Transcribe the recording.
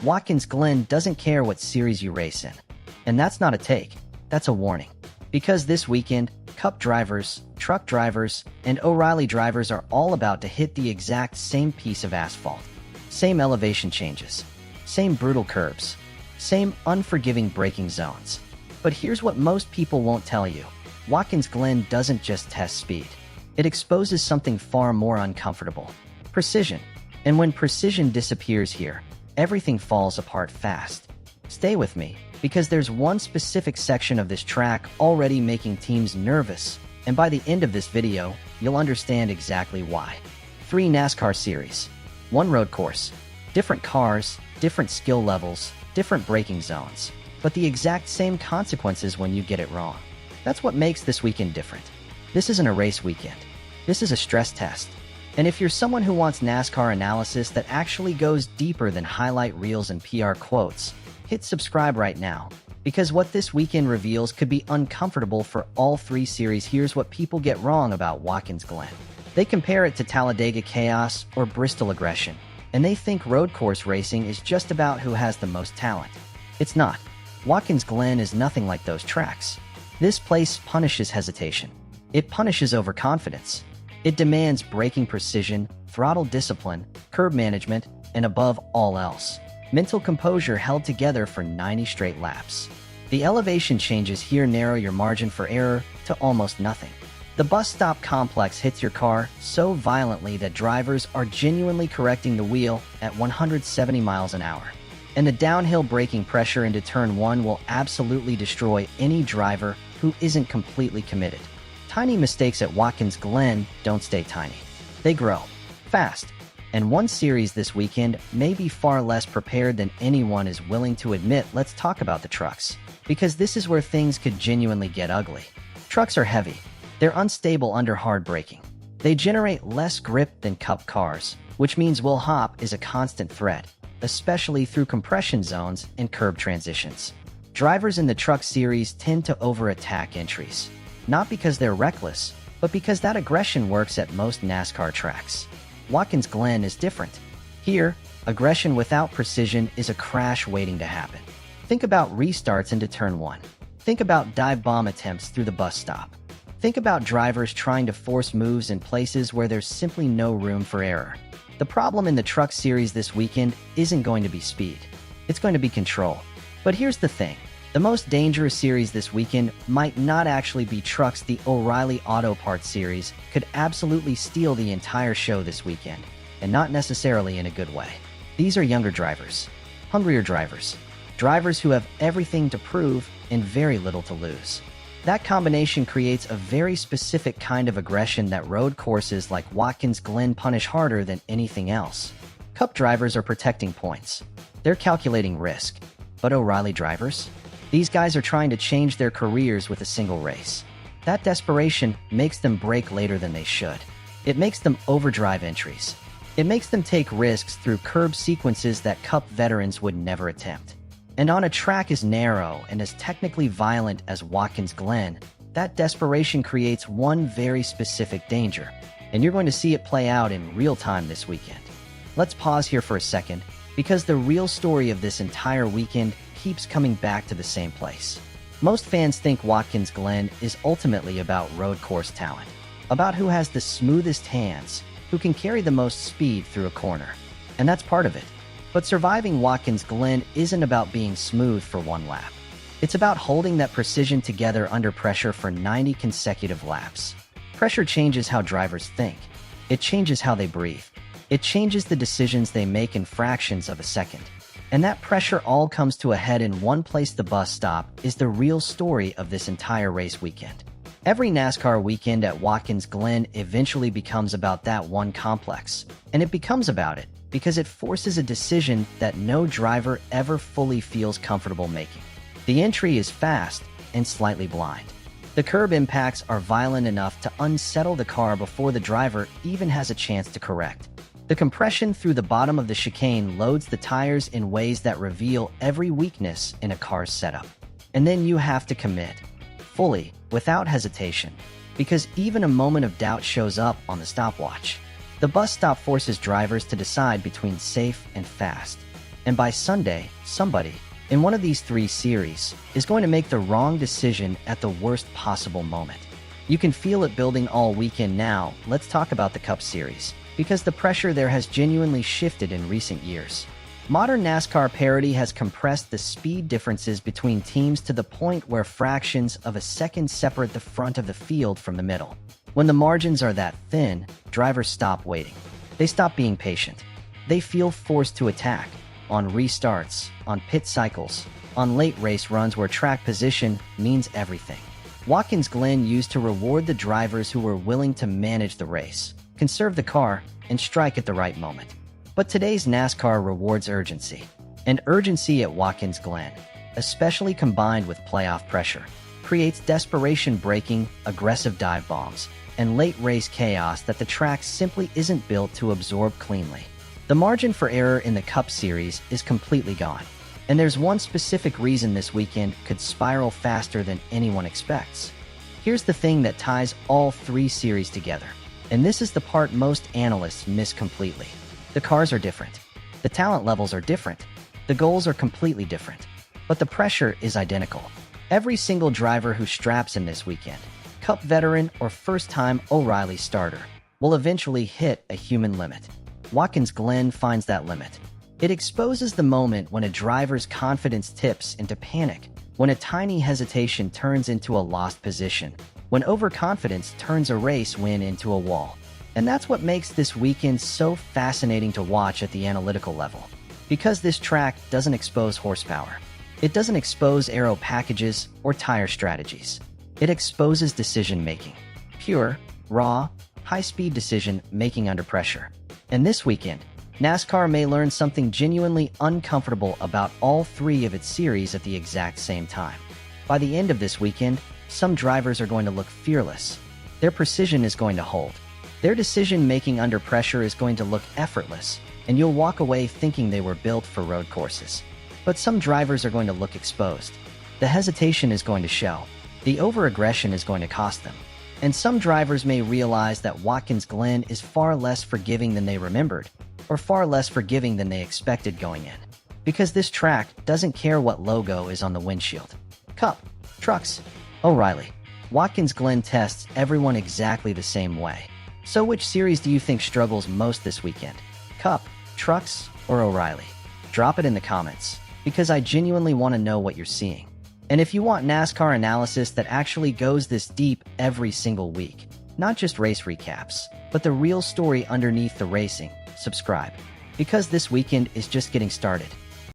Watkins Glen doesn't care what series you race in. And that's not a take, that's a warning. Because this weekend, Cup drivers, truck drivers, and O'Reilly drivers are all about to hit the exact same piece of asphalt. Same elevation changes, same brutal curbs, same unforgiving braking zones. But here's what most people won't tell you. Watkins Glen doesn't just test speed. It exposes something far more uncomfortable. Precision. And when precision disappears here, everything falls apart fast. Stay with me, because there's one specific section of this track already making teams nervous, and by the end of this video, you'll understand exactly why. 3 NASCAR series, 1 road course, different cars, different skill levels, different braking zones, but the exact same consequences when you get it wrong. That's what makes this weekend different. This isn't a race weekend. This is a stress test. And if you're someone who wants NASCAR analysis that actually goes deeper than highlight reels and PR quotes, hit subscribe right now, because what this weekend reveals could be uncomfortable for all 3 series. Here's what people get wrong about Watkins Glen. They compare it to Talladega chaos or Bristol aggression, and they think road course racing is just about who has the most talent. It's not. Watkins Glen is nothing like those tracks. This place punishes hesitation. It punishes overconfidence. It demands braking precision, throttle discipline, curb management, and above all else, mental composure held together for 90 straight laps. The elevation changes here narrow your margin for error to almost nothing. The bus stop complex hits your car so violently that drivers are genuinely correcting the wheel at 170 miles an hour. And the downhill braking pressure into turn 1 will absolutely destroy any driver who isn't completely committed. Tiny mistakes at Watkins Glen don't stay tiny. They grow fast. And one series this weekend may be far less prepared than anyone is willing to admit. Let's talk about the trucks, because this is where things could genuinely get ugly. Trucks are heavy. They're unstable under hard braking. They generate less grip than Cup cars, which means will hop is a constant threat, especially through compression zones and curb transitions. Drivers in the truck series tend to over-attack entries, not because they're reckless, but because that aggression works at most NASCAR tracks. Watkins Glen is different. Here, aggression without precision is a crash waiting to happen. Think about restarts into turn 1. Think about dive bomb attempts through the bus stop. Think about drivers trying to force moves in places where there's simply no room for error. The problem in the truck series this weekend isn't going to be speed. It's going to be control. But here's the thing. The most dangerous series this weekend might not actually be trucks. The O'Reilly Auto Parts series could absolutely steal the entire show this weekend, and not necessarily in a good way. These are younger drivers, hungrier drivers, drivers who have everything to prove and very little to lose. That combination creates a very specific kind of aggression that road courses like Watkins Glen punish harder than anything else. Cup drivers are protecting points. They're calculating risk. But O'Reilly drivers? These guys are trying to change their careers with a single race. That desperation makes them brake later than they should. It makes them overdrive entries. It makes them take risks through curb sequences that Cup veterans would never attempt. And on a track as narrow and as technically violent as Watkins Glen, that desperation creates one very specific danger, and you're going to see it play out in real time this weekend. Let's pause here for a second, because the real story of this entire weekend keeps coming back to the same place. Most fans think Watkins Glen is ultimately about road course talent, about who has the smoothest hands, who can carry the most speed through a corner. And that's part of it. But surviving Watkins Glen isn't about being smooth for one lap. It's about holding that precision together under pressure for 90 consecutive laps. Pressure changes how drivers think. It changes how they breathe. It changes the decisions they make in fractions of a second. And that pressure all comes to a head in one place. The bus stop is the real story of this entire race weekend. Every NASCAR weekend at Watkins Glen eventually becomes about that one complex. And it becomes about it because it forces a decision that no driver ever fully feels comfortable making. The entry is fast and slightly blind. The curb impacts are violent enough to unsettle the car before the driver even has a chance to correct. The compression through the bottom of the chicane loads the tires in ways that reveal every weakness in a car's setup. And then you have to commit, fully, without hesitation, because even a moment of doubt shows up on the stopwatch. The bus stop forces drivers to decide between safe and fast. And by Sunday, somebody in one of these three series is going to make the wrong decision at the worst possible moment. You can feel it building all weekend now. Let's talk about the Cup Series, because the pressure there has genuinely shifted in recent years. Modern NASCAR parity has compressed the speed differences between teams to the point where fractions of a second separate the front of the field from the middle. When the margins are that thin, drivers stop waiting. They stop being patient. They feel forced to attack on restarts, on pit cycles, on late race runs where track position means everything. Watkins Glen used to reward the drivers who were willing to manage the race, conserve the car, and strike at the right moment. But today's NASCAR rewards urgency. And urgency at Watkins Glen, especially combined with playoff pressure, creates desperation braking, aggressive dive bombs, and late race chaos that the track simply isn't built to absorb cleanly. The margin for error in the Cup Series is completely gone. And there's one specific reason this weekend could spiral faster than anyone expects. Here's the thing that ties all three series together. And this is the part most analysts miss completely. The cars are different. The talent levels are different. The goals are completely different. But the pressure is identical. Every single driver who straps in this weekend, Cup veteran or first-time O'Reilly starter, will eventually hit a human limit. Watkins Glen finds that limit. It exposes the moment when a driver's confidence tips into panic, when a tiny hesitation turns into a lost position, when overconfidence turns a race win into a wall. And that's what makes this weekend so fascinating to watch at the analytical level. Because this track doesn't expose horsepower. It doesn't expose aero packages or tire strategies. It exposes decision-making. Pure, raw, high-speed decision-making under pressure. And this weekend, NASCAR may learn something genuinely uncomfortable about all three of its series at the exact same time. By the end of this weekend, some drivers are going to look fearless. Their precision is going to hold. Their decision-making under pressure is going to look effortless, and you'll walk away thinking they were built for road courses. But some drivers are going to look exposed. The hesitation is going to show. The over-aggression is going to cost them. And some drivers may realize that Watkins Glen is far less forgiving than they remembered, or far less forgiving than they expected going in. Because this track doesn't care what logo is on the windshield. Cup, Trucks, O'Reilly. Watkins Glen tests everyone exactly the same way. So which series do you think struggles most this weekend? Cup, Trucks, or O'Reilly? Drop it in the comments, because I genuinely want to know what you're seeing. And if you want NASCAR analysis that actually goes this deep every single week, not just race recaps, but the real story underneath the racing, subscribe. Because this weekend is just getting started.